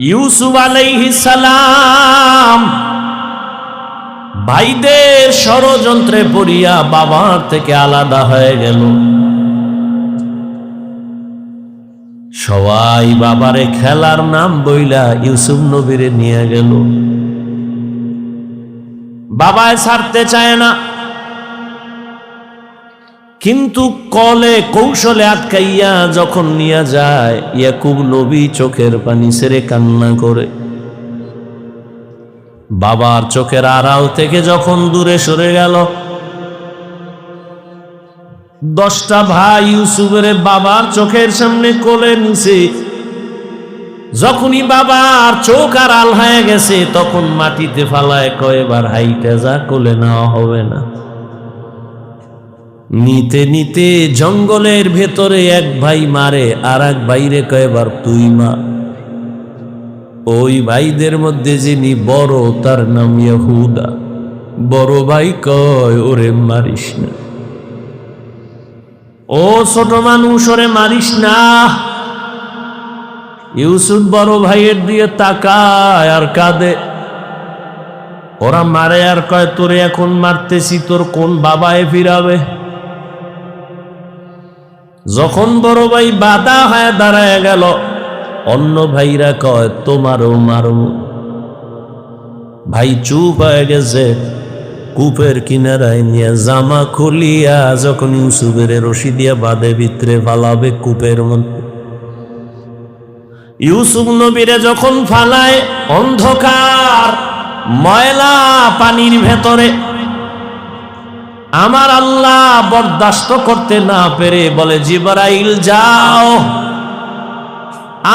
ইউসুফ আলাইহিস সালাম ভাইদের ষড়যন্ত্রে পড়িয়া বাবার থেকে আলাদা হয়ে গেল। সবাই বাবারে খেলার নাম বইলা ইউসুফ নবীরে নিয়ে গেল। বাবায় ছাড়তে চায় না, কিন্তু কলে কৌশলে আটকাইয়া যখন নিয়ে যায়, ইয়াকুব নবী চোখের পানি ছেড়ে কান্না করে। বাবার চোখের আড়াল থেকে যখন দূরে সরে গেল, 10টা ভাই ইউসুফের বাবার চোখের সামনে কোলে নিছে। যখনই বাবার চোখ আড়াল হয়ে গেছে, তখন মাটিতে ফালায় কয়বার হাইটা যা, কোলে নেওয়া হবে না। নিতে নিতে জঙ্গলের ভেতরে এক ভাই মারে, আর এক ভাইরে কয়বার তুই মা। ওই ভাইদের মধ্যে যিনি বড়, তার নাম ইহুদা। বড় ভাই কয়, ওরে মারিস না, ও ছোট মানুষ, ওরে মারিস না। ইউসুফ বড় ভাইয়ের দিয়ে তাকায় আর কাঁদে। ওরা মারে আর কয়, তোরে এখন মারতেছি, তোর কোন বাবায় ফিরাবে? যখন বড় ভাই বাধা হয়ে দাঁড়ায় গেল, অন্য ভাইরা কয়, তোমারও মারব। ভাই চুপ হয়ে গেছে। কূপের কিনারায় নিয়ে জামা খুলিয়া যখন ইউসুফের রশি দিয়া বাঁধে ভিতরে ফালাবে কূপের মধ্যে, ইউসুফ নবীরে যখন ফালায় অন্ধকার ময়লা পানির ভেতরে, আমার আল্লাহ বরদাস্ত করতে না পেরে বলে, জিবরাইল যাও,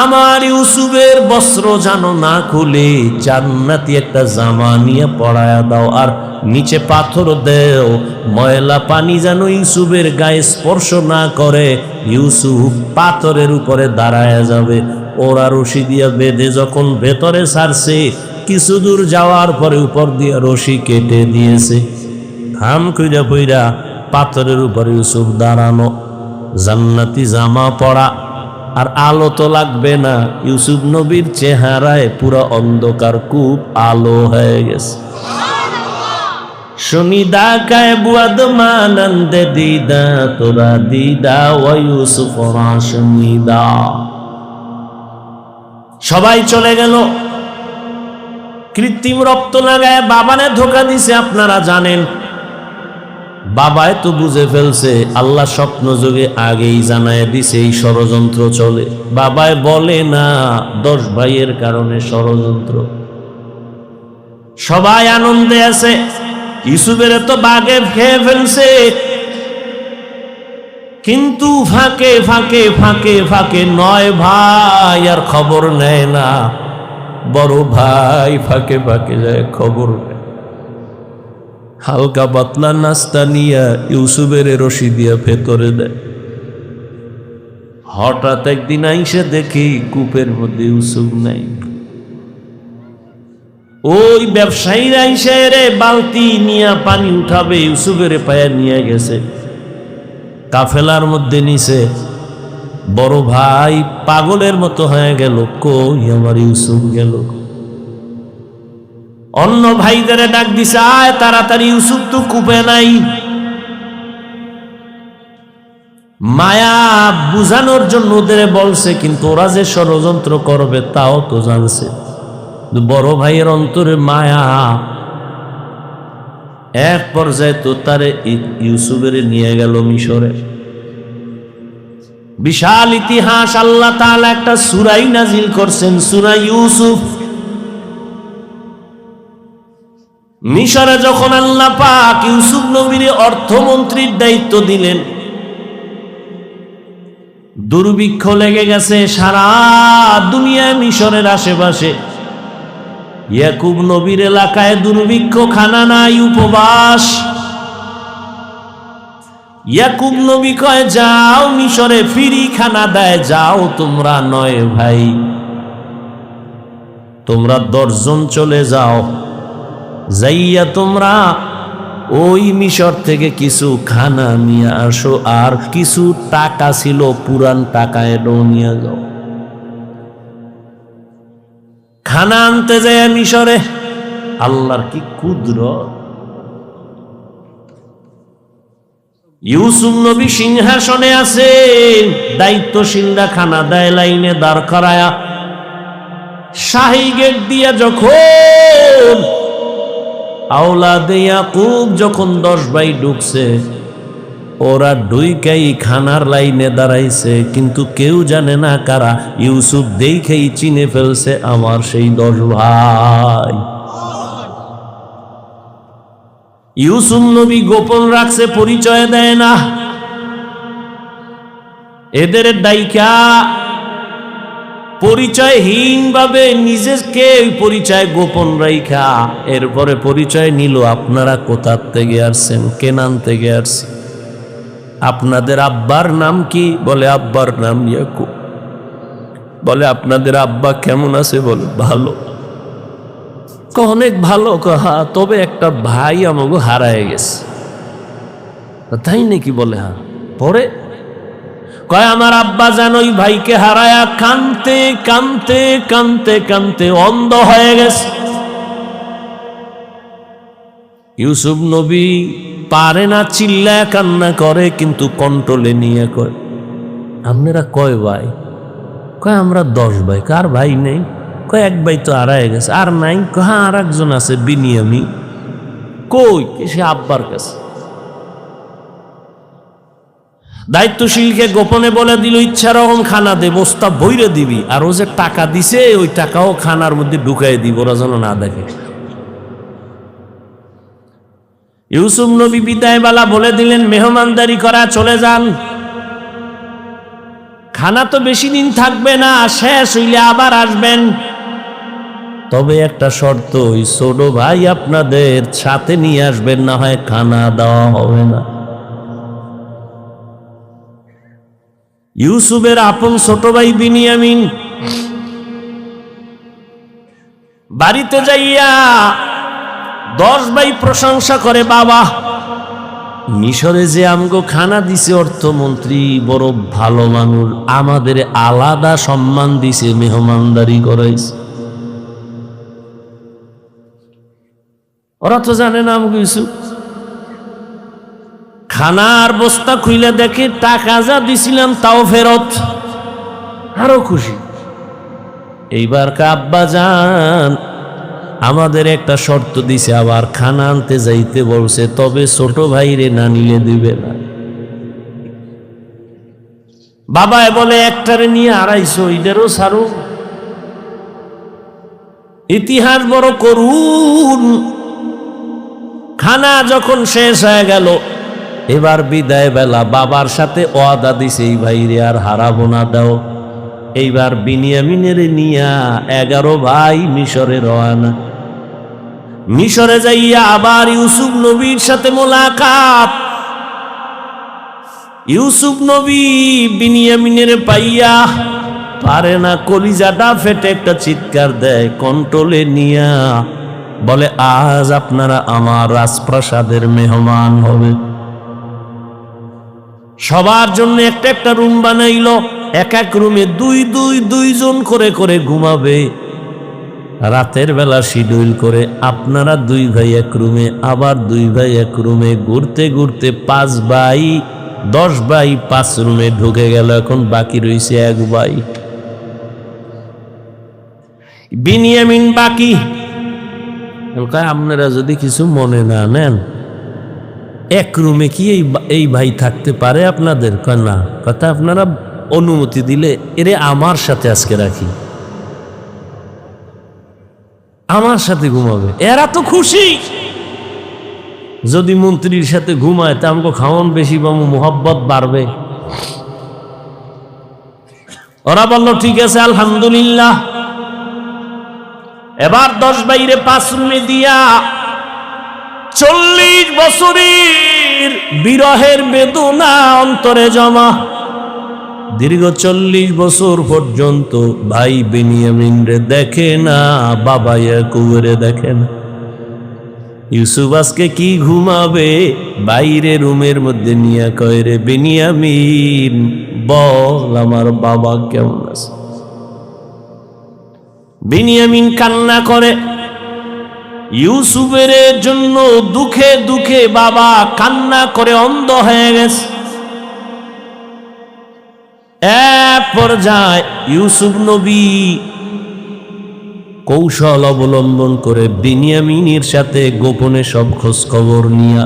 আমার ইউসুফের বস্ত্র যেন না খুলে জান্নাতি একটা জামা নিয়ে পরায়া দাও, আর নিচে পাথর দেও, ময়লা পানি যেন ইউসুফের গায়ে স্পর্শ না করে। ইউসুফ পাথরের উপরে দাঁড়ায়া যাবে। ওরা রশি দিয়া বেঁধে যখন ভেতরে ছাড়ছে, কিছু দূর যাওয়ার পরে উপর দিয়া রশি কেটে দিয়েছে। থাম কইরা পইরা পাথরের উপরে ইউসুফ দাঁড়ানো, জান্নাতি জামা পরা, আর আলো তো লাগবে না। ইউসুফ নবীর চেহারায় পুরো অন্ধকার, কূপ আলো হয়ে গেছে। শুনিদা কায় বুয়াদ মানন্দে দিদা, তোরা দিদা ও ইউসুফ শুনিদা। সবাই চলে গেল। কৃত্রিম রক্ত লাগায় বাবানে ধোকা দিছে, আপনারা জানেন। বাবায় তো বুঝে ফেলছে, আল্লাহ স্বপ্ন যোগে আগেই জানায় দিছে এই ষড়যন্ত্র চলে। বাবায় বলে না 10 ভাইয়ের কারণে ষড়যন্ত্র। সবাই আনন্দে আছে। ইউসুফের তো বাগে খেয়ে ফেলছে, কিন্তু ফাঁকে ফাঁকে ফাঁকে ফাঁকে 9 ভাই আর খবর নেয় না। বড় ভাই ফাঁকে ফাঁকে যায়, খবর নেয়। হালকা পাতলা নাস্তা নিয়া ইউসুফের রশি দিয়া ভেতরে দেয়। হঠাৎ একদিন আইসে দেখি কূপের মধ্যে ইউসুফ নাই। ওই ব্যবসায়ীরা আইসে রে বালতি নিয়া পানি উঠাবে, ইউসুফের পায়ে নিয়ে গেছে। কাফেলার মধ্যে নিছে। বড় ভাই পাগলের মতো হয়ে গেল, কই আমার ইউসুফ গেল? অন্য ভাইদের ডাক দিছে, আয় তাড়াতাড়ি, ইউসুফ তো কূপে নাই। মায়া বুঝানোর জন্য ওদের বলছে, কিন্তু ওরা যে ষড়যন্ত্র করবে তাও তো জানছে। বড় ভাইয়ের অন্তরে মায়া। এক পর্যায়ে তো তারে ইউসুফের নিয়ে গেল মিশরে। বিশাল ইতিহাস। আল্লাহ তাআলা একটা সূরাই নাজিল করছেন, সূরা ইউসুফ। মিশরে যখন আল্লাহ পাক ইউসুফ নবীর অর্থমন্ত্রীর দায়িত্ব দিলেন, দুর্ভিক্ষ লেগে গেছে সারা দুনিয়ায়। মিশরের আশেপাশে ইয়াকুব নবীর এলাকায় দুর্ভিক্ষ, খানা নাই, উপবাস। ইয়াকুব নবী কয়, যাও মিশরে ফ্রি খানা দেয়, যাও তোমরা 9 ভাই, তোমরা 10 জন চলে যাও, যাইয়া তোমরা ওই মিশর থেকে কিছু খানা নিয়ে আসো, আর কিছু টাকা ছিল পুরান টাকা, এটাও নিয়ে যাও। খানা আনতে যায় মিশরে। আল্লাহর কি কুদরত! ইউসুফ নবী সিংহাসনে আছেন, দায়িত্বশীলরা খানা দেয় লাইনে দাঁড় করায়া। শাহী গেট দিয়া যখন আওলাদে ইয়াকুব যখন 10 ভাই ঢুকছে, ওরা ঢুইকাই খানার লাইনে দাঁড়াইছে, কিন্তু কেউ জানে না কারা। ইউসুফ দেখেই চিনে ফেলছে আমার সেই 10 ভাই। ইউসুফ নবী গোপন রাখছে, পরিচয় দেয় না। এদের ডাইকা পরিচয়হীন ভাবে নিজেকে পরিচয় গোপন রাইখা এরপরে পরিচয় নিল। আপনারা কোথা থেকে আসছেন? কেনান থেকে আসছেন। আপনাদের আব্বার নাম কি? বলে আব্বার নাম ইয়াকুব। বলে আপনাদের আব্বা কেমন আছে? বলে ভালো। অনেক ভালো। হ্যাঁ, তবে একটা ভাই আমাকে হারায় গেছে। তাই নাকি? বলে হ্যাঁ। পরে কয় আমার আব্বা যেন ওই ভাইকে হারায়া কানতে কানতে কানতে কানতে অন্ধ হয়ে গেছে। ইউসুফ নবী পারে না, চিল্লায় কান্না করে, কিন্তু কন্ট্রোলে নিয়ে কয় আপনারা কয় ভাই? কয় আমরা 10 ভাই। কার ভাই নেই? কয় এক ভাই তো হারায় গেছে। আর নাই? হ্যাঁ আর একজন আছে, বিনিয়ামি। কই? সে আব্বার কাছে। দায়িত্বশীলকে গোপনে বলে দিল ইচ্ছা রকম খানা দে, বস্তা বইরে দিবি, আর ও যে টাকা দিছে ওই টাকাও খানার মধ্যে ঢুকাই দিব, ওরা যেন না দেখে। ইউসুফ নবী বিদায় বেলা বলে দিলেন মেহমানদারি করা, চলে যান। খানা তো বেশি দিন থাকবে না, শেষ হইলে আবার আসবেন। তবে একটা শর্ত, ওই ছোট ভাই আপনাদের সাথে নিয়ে আসবেন, না হয় খানা দেওয়া হবে না। ইউসুফের আপন ছোট ভাই বিনিয়ামিন বাড়িতে যাইয়া 10 ভাই প্রশংসা করে, বাবা মিশরে যে আমগো খানা দিছে অর্থমন্ত্রী বড় ভালো মানুষ, আমাদের আলাদা সম্মান দিছে, মেহমানদারি করাইছে। ওরা তো জানে না আমগো ইউসুফ। খানার বস্তা খুইলে দেখে টাকা যা দিছিলাম তাও ফেরত, আরো খুশি। এইবার আব্বা যান আমাদের একটা শর্ত দিছে, আবার খানা আনতে যাইতে বলছে, তবে ছোট ভাইরে না নিলে দিবে না। বাবায় বলে একটারে নিয়ে 250, এটারও সারু। ইতিহাস বড় করুন। খানা যখন শেষ হয়ে গেল, এবার বিদায় বেলা বাবার সাথে ওয়াদা দিছে এই ভাইরে আর হারাবো না, দাও। এইবার বিনিয়ামিনের নিয়া 11 ভাই মিশরে রওনা। মিশরে যাইয়া আবার ইউসুফ নবীর সাথে মোলাকাত। ইউসুফ নবী বিনিয়ামিনের পাইয়া পারে না, কলিজাটা ফেটে একটা চিৎকার দেয়, কন্ট্রোলে নিয়া বলে আজ আপনারা আমার রাজপ্রাসাদের মেহমান হবে। সবার জন্য একটা একটা রুম বানাইল, এক এক রুমে 2 জন করে করে ঘুমাবে। রাতের বেলা শিডিউল করে আপনারা 2 ভাই এক রুমে, আবার 2 ভাই এক রুমে, ঘুরতে ঘুরতে 5 ভাই 10 ভাই 5 রুমে ঢুকে গেল। এখন বাকি রয়েছে 1 ভাই বিনিয়ামিন বাকি। আপনারা যদি কিছু মনে না নেন, এক রুমে কি এই ভাই থাকতে পারে আপনাদের? না, কথা আপনারা অনুমতি দিলে এরে আমার সাথে আজকে রাখি, আমার সাথে ঘুমাবে। এরা তো খুশি, যদি মন্ত্রীর সাথে ঘুমায় তা আমাকে খাওয়ান বেশি পাবো, মোহাব্বত বাড়বে। ওরা বলল ঠিক আছে আলহামদুলিল্লাহ। এবার 10 ভাইরে 5 রুমে দিয়া 40 বছরের বিরহের বেদনা অন্তরে জমা। দীর্ঘ 40 বছর পর্যন্ত ভাই বিনিয়ামিন রে দেখে না, বাবা ইয়াকুবরে দেখে না। ইউসুফ আজকে কি ঘুমাবে? বাইরে রুমের মধ্যে নিয়ে কয়, রে বিনিয়ামিন বল আমার বাবা কেমন আছে? বিনিয়ামিন কান্না করে, ইউসুফের জন্য দুঃখে দুঃখে বাবা কান্না করে অন্ধ হয়ে গেছে। এক পর্যায়ে ইউসুফ নবী কৌশল অবলম্বন করে বিনিয়ামিনের সাথে গোপনে সব খোঁজ খবর নিয়া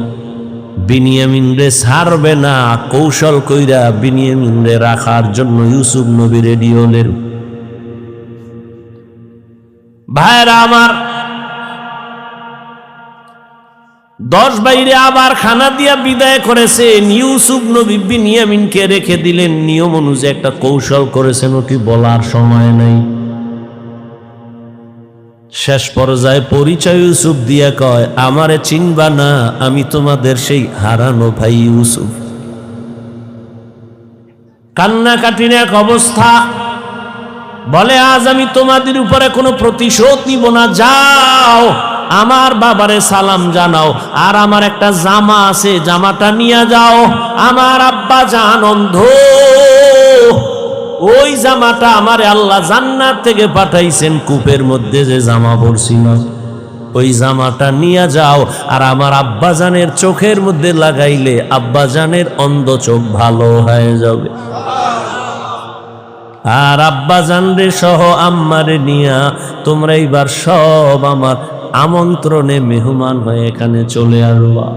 বিনিয়ামিন রে ছাড়বে না, কৌশল কইরা বিনিয়ামিন রে রাখার জন্য ইউসুফ নবী রেডি হলেন। ভাইরা আমার, 10 বাইরে আবার খানা দিয়া বিদায় করেছেন। ইউসুফ নবী বিনিয়ামিনকে রেখে দিলেন। নিয়ম অনুযায়ী একটা কৌশল করেছেন, ওটি বলার সময় নাই। শেষ পর্যায়ে পরিচয় ইউসুফ দিয়া কয়, আমারে চিনবা না, আমি তোমাদের সেই হারানো ভাই ইউসুফ। কান্নাকাটির এক অবস্থা, বলে আজ আমি তোমাদের উপরে কোনো প্রতিশোধ নিব না, যাও আমার বাবারে সালাম জানাও, আর আমার একটা জামা আছে, জামাটা নিয়ে যাও। আমার আব্বা জান অন্ধ, ওই জামাটা আমারে আল্লাহ জান্নাত থেকে পাঠাইছেন, কূপের মধ্যে যে জামা পরছিল ওই জামাটা নিয়ে যাও, আর আমার আব্বাজানের চোখের মধ্যে লাগাইলে আব্বাজানের অন্ধ চোখ ভালো হয়ে যাবে। আর আব্বাজান রে সহ আম্মারে নিয়া তোমরা এইবার সব আমার আমন্ত্রণে মেহমান হয়ে এখানে চলে আসবা।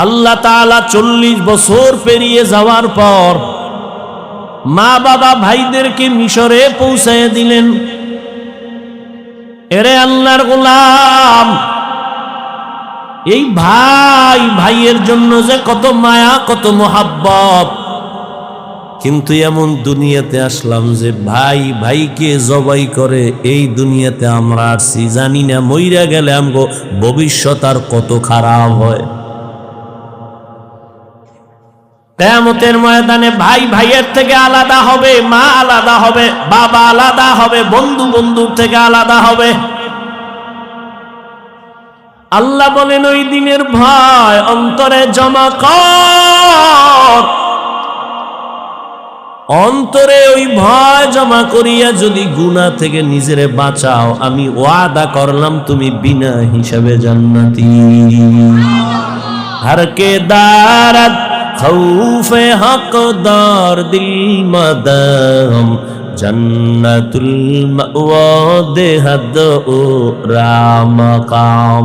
আল্লাহ তাআলা 40 বছর পেরিয়ে যাওয়ার পর মা বাবা ভাইদেরকে মিশরে পৌঁছায় দিলেন। এরে আল্লাহর গোলাম, এই ভাই ভাইয়ের জন্য যে কত মায়া, কত মোহাব্বত, কিন্তু এমন দুনিয়াতে আসলাম যে ভাই ভাইকে জবাই করে এই দুনিয়াতে আমরা আসছি। জানি না মইরা গেলে আমগো ভবিষ্যৎ আর কত খারাপ হয়। কিয়ামতের ময়দানে ভাই ভাইয়ের থেকে আলাদা হবে, মা আলাদা হবে, বাবা আলাদা হবে, বন্ধু বন্ধুর থেকে আলাদা হবে। আল্লাহ বলেন ওই দিনের ভয় অন্তরে জমা কর, অন্তরে ওই ভয় জমা করিয়া যদি গুনাহ থেকে নিজেরে বাঁচাও, আমি ওয়াদা করলাম তুমি বিনা হিসাবে জান্নাতি। हर के दारत खौफे हकदार दिल मदम जन्नतुल मअवा देहद ও রামাকাম।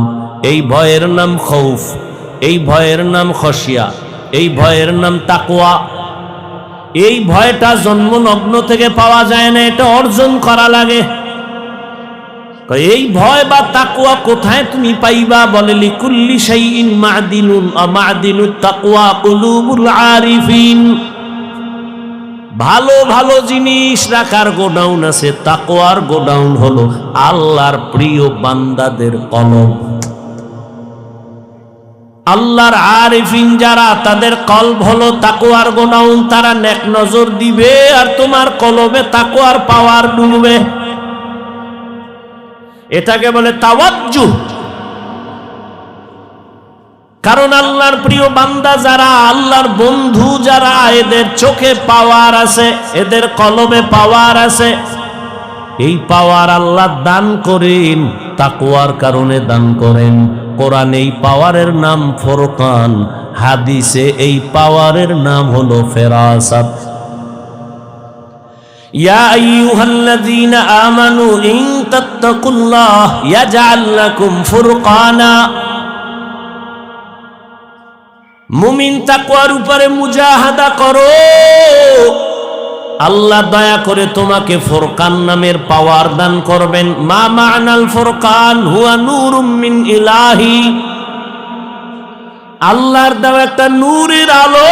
এই ভয়ের নাম খৌফ, এই ভয়ের নাম খশিয়া, এই ভয়ের নাম তাকওয়া। এই ভয়টা জন্মলগ্ন থেকে পাওয়া যায় না, এটা অর্জন করা লাগে। এই ভয় বা তাকওয়া কোথায় তুমি পাইবা? বলে লিকুল্লি শাইইন মা'দিনুন মা'দিনুত তাকওয়া কুলুবুল আরিফিন। ভালো ভালো জিনিস রাখার গোডাউন আছে, তাকওয়ার গোডাউন হলো আল্লাহর প্রিয় বান্দাদের কলব। আল্লাহর আরিফিন যারা, তাদের কলব হলো তাকওয়ার গোডাউন। তারা নেক নজর দিবে আর তোমার কলবে তাকওয়ার পাওয়ার ডুববে। এটাকে বলে তাওয়াজ্জুহ। কারণ আল্লাহর প্রিয় বান্দা যারা, আল্লাহর বন্ধু যারা, এদের চোখে পাওয়ার আছে, এদের কলবে পাওয়ার আছে। এই পাওয়ার আল্লাহ দান করেন, তাকওয়ার কারণে দান করেন। কোরআনে এই পাওয়ারের নাম ফুরকান, হাদিসে এই পাওয়ারের নাম হলো ফেরাসাত। ইয়া আইয়ুহাল্লাযীনা আমানু ইন তাত্তাকুল্লাহ ইয়াজআল লাকুম ফুরকানা। মুমিন তাকওয়ার উপরে মুজাহাদা করো, আল্লাহ দয়া করে তোমাকে ফুরকান নামের পাওয়ার দান করবেন। মা মা'নাল ফুরকান হুয়া নূরুম মিন ইলাহি। আল্লাহর দেওয়া একটা নূরের আলো,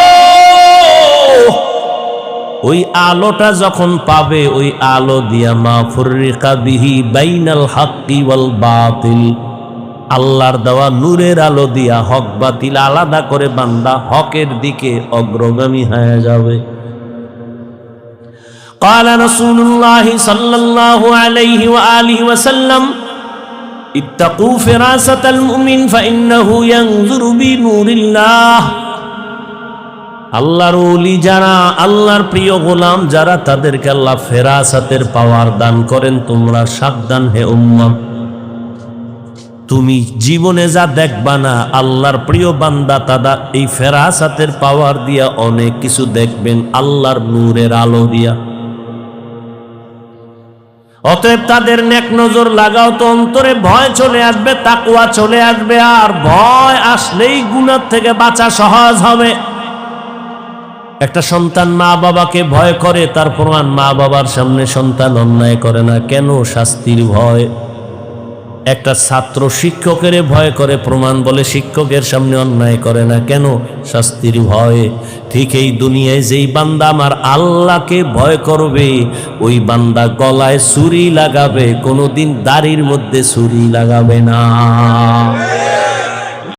ওই আলোটা যখন পাবে, ওই আলো দিয়া মা ফুররিকা বিহি বাইনাল হাক্কি ওয়াল বাতিল। আল্লাহর দেওয়া নূরের আলো দিয়া হক বাতিল আলাদা করে বান্দা হকের দিকে অগ্রগামী হয়ে যাবে। قال رسول الله صلى الله عليه وآله وسلم اتقوا فراسة المؤمن فإنه ينظر بنور الله। আল্লাহর ওলি যারা, আল্লাহর প্রিয় গোলাম যারা, তাদেরকে আল্লাহ ফেরাসাতের পাওয়ার দান করেন। তোমরা সাবধান হে উম্মাহ, তুমি জীবনে যা দেখবা না, আল্লাহর প্রিয় বান্দা তারা এই ফেরাসাতের পাওয়ার দিয়া অনেক কিছু দেখবেন, আল্লাহর নূরের আলো দিয়া। অতএব তাদের নেক নজর লাগাও তো, অন্তরে ভয় চলে আসবে, তাকওয়া চলে আসবে, আর ভয় আসলেই গুনাহ থেকে বাঁচা সহজ হবে। একটা সন্তান মা বাবাকে ভয় করে, তার প্রমাণ মা বাবার সামনে সন্তান অন্যায় করে না, কেন? শাস্তির ভয়। একটা ছাত্র শিক্ষকের ভয় করে, প্রমাণ বলে শিক্ষকের সামনে অন্যায় করে না, কেন? শাস্তির ভয়ে। ঠিক এই দুনিয়ায় যেই বান্দা আমার আল্লাহকে ভয় করবে, ওই বান্দা গলায় ছুরি লাগাবে, কোনোদিন দাড়ির মধ্যে ছুরি লাগাবে না।